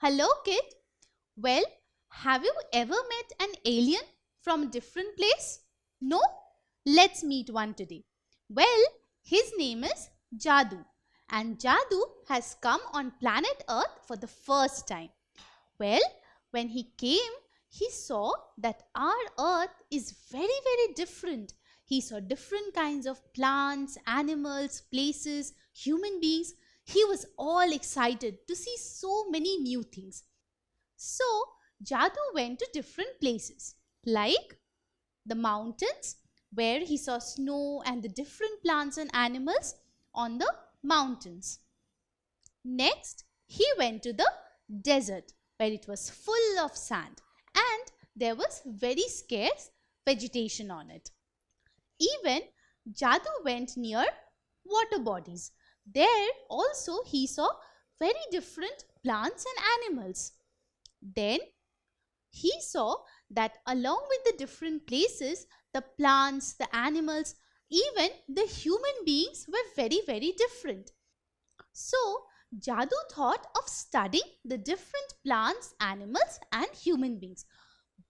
Hello, kid. Well, have you ever met an alien from a different place? No? Let's meet one today. Well, his name is Jadu, and Jadu has come on planet Earth for the first time. Well, when he came, he saw that our Earth is very different. He saw different kinds of plants, animals, places, human beings. He was all excited to see so many new things. So, Jadu went to different places like the mountains where he saw snow and the different plants and animals on the mountains. Next, he went to the desert where it was full of sand and there was very scarce vegetation on it. Even Jadu went near water bodies. There also he saw very different plants and animals. Then he saw that along with the different places, the plants, the animals, even the human beings were very different. So, Jadu thought of studying the different plants, animals and human beings.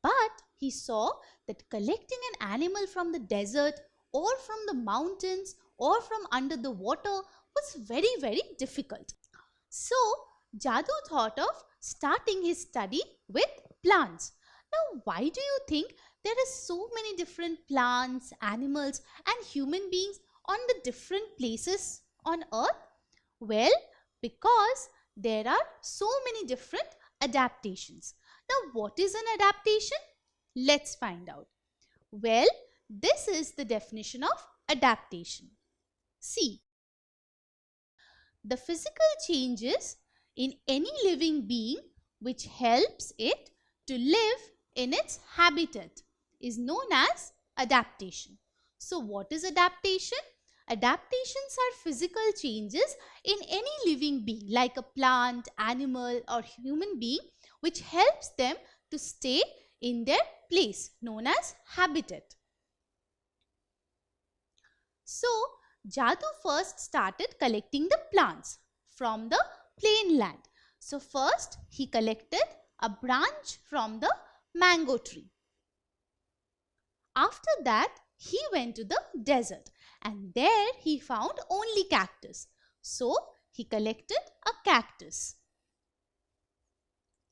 But he saw that collecting an animal from the desert or from the mountains or from under the water was very difficult. So, Jadu thought of starting his study with plants. Now, why do you think there are so many different plants, animals and human beings on the different places on Earth? Well, because there are so many different adaptations. Now, what is an adaptation? Let's find out. Well, this is the definition of adaptation. See, the physical changes in any living being which helps it to live in its habitat is known as adaptation. So, what is adaptation? Adaptations are physical changes in any living being like a plant, animal or human being which helps them to stay in their place known as habitat. So, Jadu first started collecting the plants from the plain land. So, first he collected a branch from the mango tree. After that, he went to the desert and there he found only cactus. So, he collected a cactus.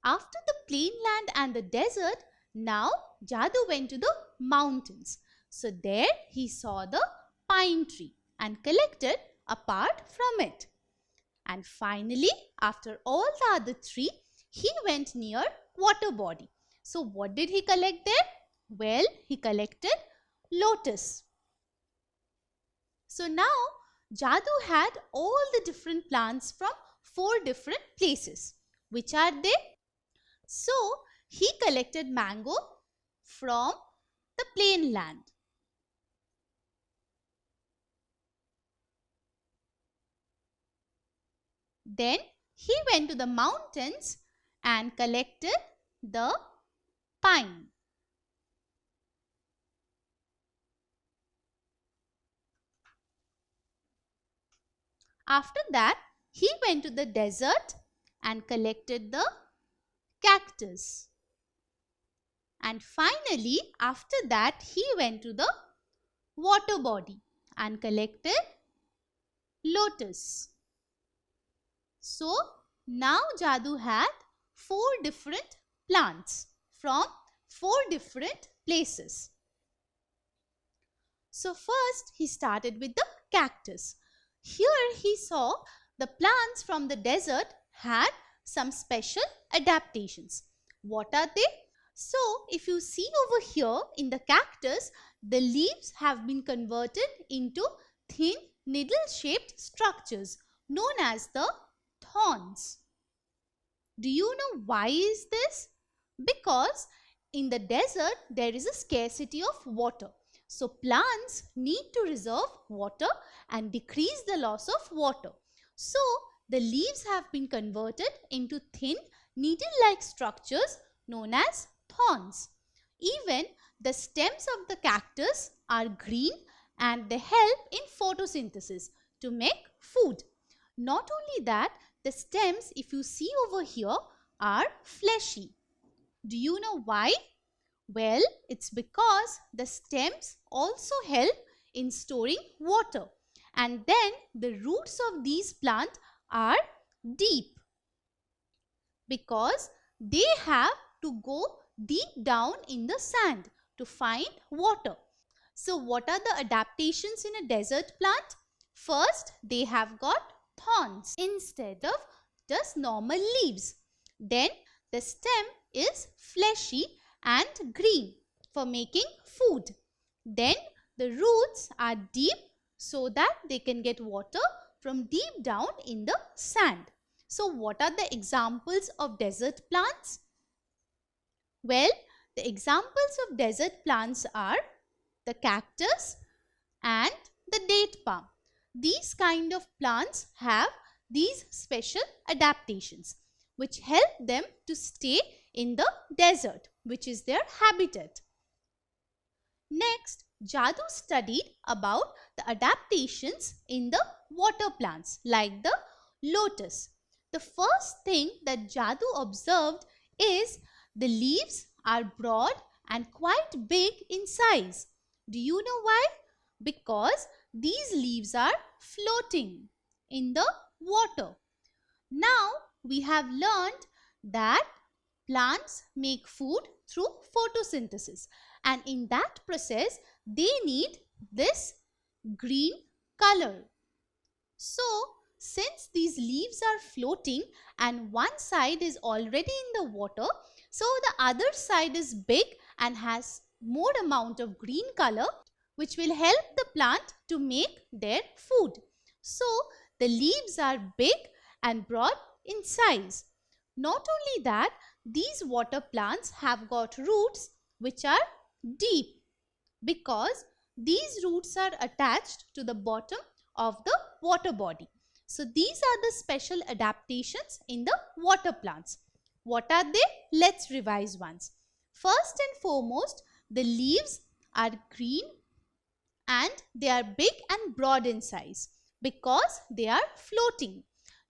After the plain land and the desert, now Jadu went to the mountains. So, there he saw the pine tree and collected a part from it. And finally, after all the other three, he went near water body. So, what did he collect there? Well, he collected lotus. So, now Jadu had all the different plants from 4 different places. Which are they? So, he collected mango from the plain land. Then he went to the mountains and collected the pine. After that, he went to the desert and collected the cactus. And finally, after that, he went to the water body and collected lotus. So, now Jadu had 4 different plants from 4 different places. So, first he started with the cactus. Here he saw the plants from the desert had some special adaptations. What are they? So, if you see over here in the cactus, the leaves have been converted into thin needle-shaped structures known as the thorns. Do you know why is this? Because in the desert there is a scarcity of water. So, plants need to reserve water and decrease the loss of water. So, the leaves have been converted into thin needle-like structures known as thorns. Even the stems of the cactus are green and they help in photosynthesis to make food. Not only that, the stems, if you see over here, are fleshy. Do you know why? Well, it's because the stems also help in storing water, and then the roots of these plants are deep because they have to go deep down in the sand to find water. So what are the adaptations in a desert plant? First, they have got thorns instead of just normal leaves. Then the stem is fleshy and green for making food. Then the roots are deep so that they can get water from deep down in the sand. So what are the examples of desert plants? Well, the examples of desert plants are the cactus and the date palm. These kind of plants have these special adaptations which help them to stay in the desert, which is their habitat. Next, Jadu studied about the adaptations in the water plants like the lotus. The first thing that Jadu observed is the leaves are broad and quite big in size. Do you know why? Because these leaves are floating in the water. Now we have learned that plants make food through photosynthesis, and in that process they need this green color. So since these leaves are floating and one side is already in the water, so the other side is big and has more amount of green color, which will help the plant to make their food. So the leaves are big and broad in size. Not only that, these water plants have got roots which are deep because these roots are attached to the bottom of the water body. So these are the special adaptations in the water plants. What are they? Let's revise once. First and foremost, the leaves are green and they are big and broad in size because they are floating.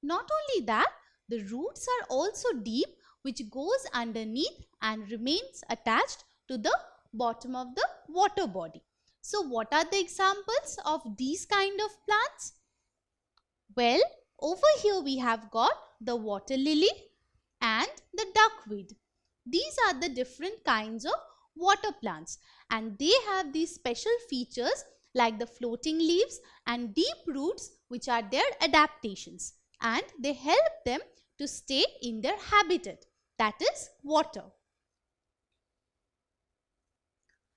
Not only that, the roots are also deep, which goes underneath and remains attached to the bottom of the water body. So what are the examples of these kind of plants? Well, over here we have got the water lily and the duckweed. These are the different kinds of water plants, and they have these special features like the floating leaves and deep roots, which are their adaptations, and they help them to stay in their habitat, that is water.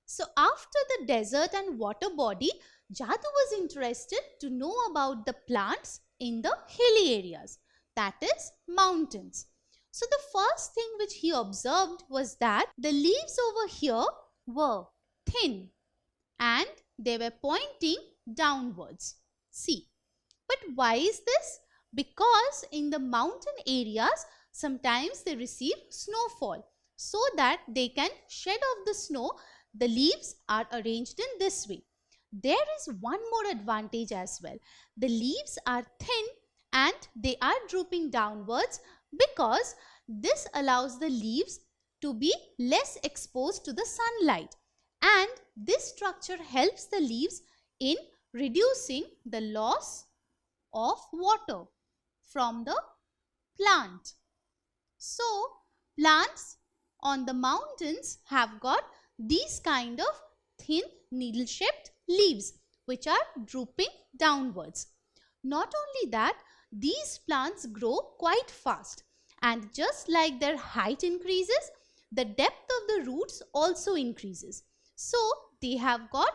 So after the desert and water body, Jadu was interested to know about the plants in the hilly areas, that is mountains. So the first thing which he observed was that the leaves over here were thin and they were pointing downwards. See, but why is this? Because in the mountain areas, sometimes they receive snowfall. So that they can shed off the snow, the leaves are arranged in this way. There is one more advantage as well. The leaves are thin and they are drooping downwards because this allows the leaves to be less exposed to the sunlight, and this structure helps the leaves in reducing the loss of water from the plant. So plants on the mountains have got these kind of thin needle shaped leaves which are drooping downwards. Not only that, these plants grow quite fast, and just like their height increases, the depth of the roots also increases. So they have got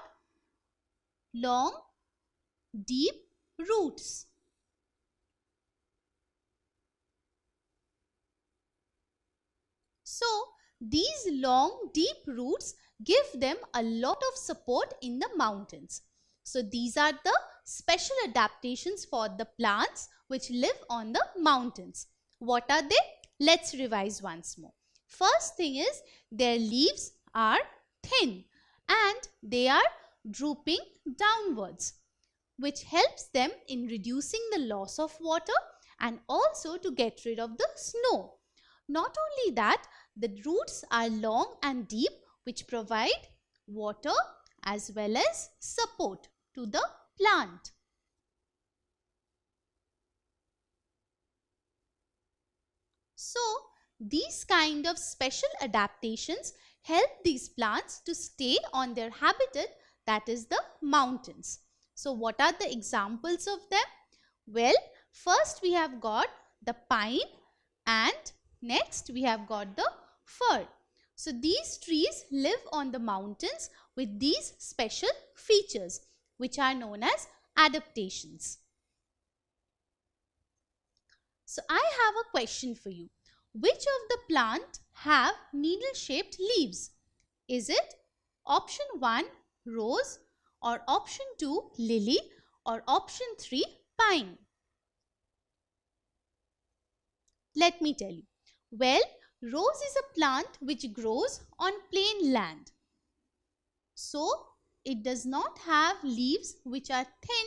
long, deep roots. So these long, deep roots give them a lot of support in the mountains. So these are the special adaptations for the plants which live on the mountains. What are they? Let's revise once more. First thing is their leaves are thin and they are drooping downwards, which helps them in reducing the loss of water and also to get rid of the snow. Not only that, the roots are long and deep, which provide water as well as support to the plant. So, these kind of special adaptations help these plants to stay on their habitat, that is the mountains. So, what are the examples of them? Well, first we have got the pine and next we have got the fir. So, these trees live on the mountains with these special features which are known as adaptations. So, I have a question for you. Which of the plant have needle-shaped leaves? Is it option 1 rose or option 2 lily or option 3 pine? Let me tell you. Well, rose is a plant which grows on plain land. So, it does not have leaves which are thin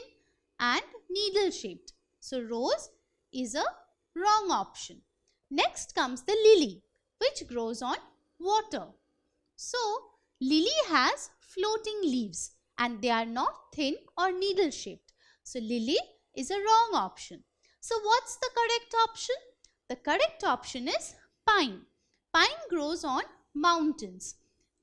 and needle-shaped. So, rose is a wrong option. Next comes the lily, which grows on water. So, lily has floating leaves and they are not thin or needle shaped. So, lily is a wrong option. So, what's the correct option? The correct option is pine. Pine grows on mountains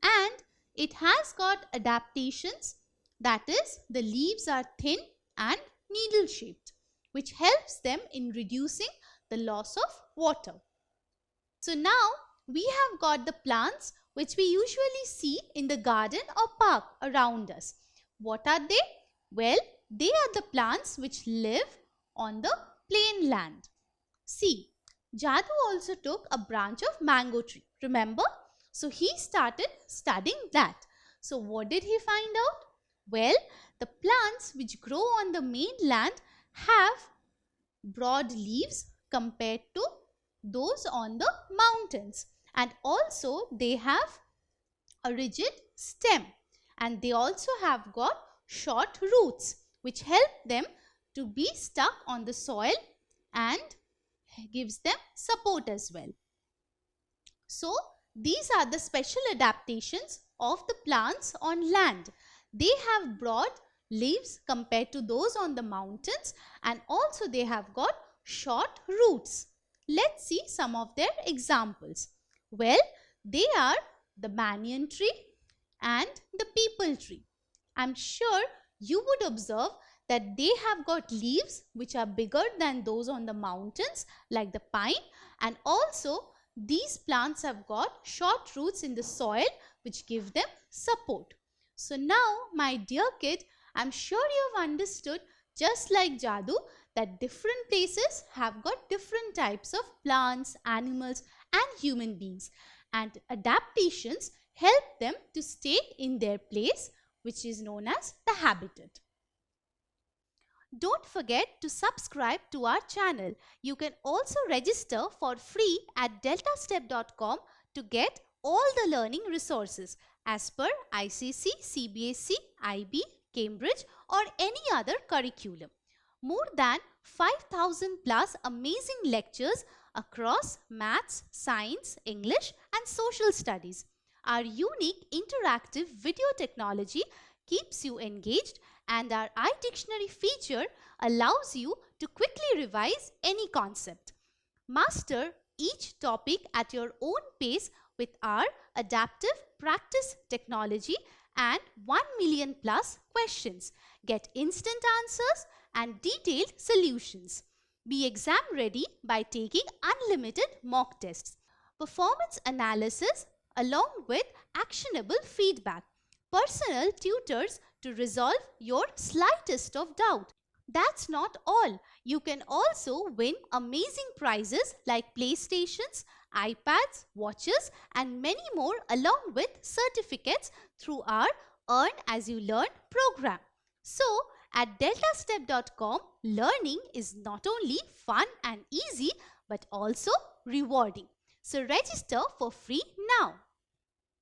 and it has got adaptations, that is, the leaves are thin and needle shaped, which helps them in reducing the loss of water. So now we have got the plants which we usually see in the garden or park around us. What are they? Well, they are the plants which live on the plain land. See, Jadoo also took a branch of mango tree, remember? So he started studying that. So what did he find out? Well, the plants which grow on the mainland have broad leaves compared to those on the mountains, and also they have a rigid stem and they also have got short roots which help them to be stuck on the soil and gives them support as well. So these are the special adaptations of the plants on land. They have broad leaves compared to those on the mountains and also they have got short roots. Let's see some of their examples. Well, they are the banyan tree and the peepal tree. I'm sure you would observe that they have got leaves which are bigger than those on the mountains like the pine, and also these plants have got short roots in the soil which give them support. So now, my dear kid, I'm sure you have understood, just like Jadoo, that different places have got different types of plants, animals and human beings, and adaptations help them to stay in their place, which is known as the habitat. Don't forget to subscribe to our channel. You can also register for free at deltastep.com to get all the learning resources as per ICC, CBSE, IB, Cambridge or any other curriculum. More than 5,000 plus amazing lectures across maths, science, English and social studies. Our unique interactive video technology keeps you engaged, and our iDictionary feature allows you to quickly revise any concept. Master each topic at your own pace with our adaptive practice technology and 1 million plus questions. Get instant answers and detailed solutions. Be exam ready by taking unlimited mock tests, performance analysis along with actionable feedback, personal tutors to resolve your slightest of doubt. That's not all. You can also win amazing prizes like PlayStations, iPads, watches and many more along with certificates through our Earn As You Learn program. So, at deltastep.com, learning is not only fun and easy but also rewarding. So, register for free now.